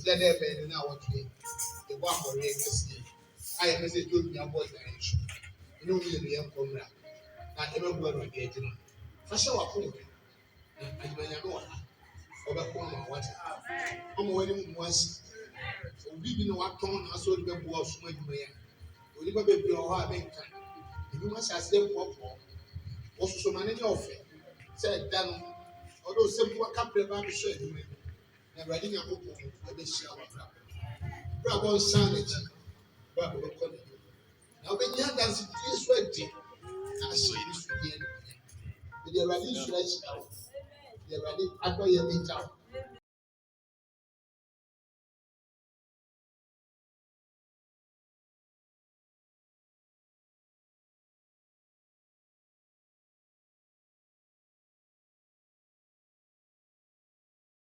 let them be now what we the one for real see. I am message to me about direction. You know, we are come now. Now, ever go on the edge. For sure, I come. And when I know, over corner, what I'm waiting once. So we didn't want to turn us all the way was my man. We never be your heart. You must have them walk also so many of it. Said, Dan, although simple couple of hours said, and writing a book of the shower. Bravo, sanity. Bravo, now when you have dance, please ready. I saw this again. They are ready to stretch out. They are ready. I know you're in town.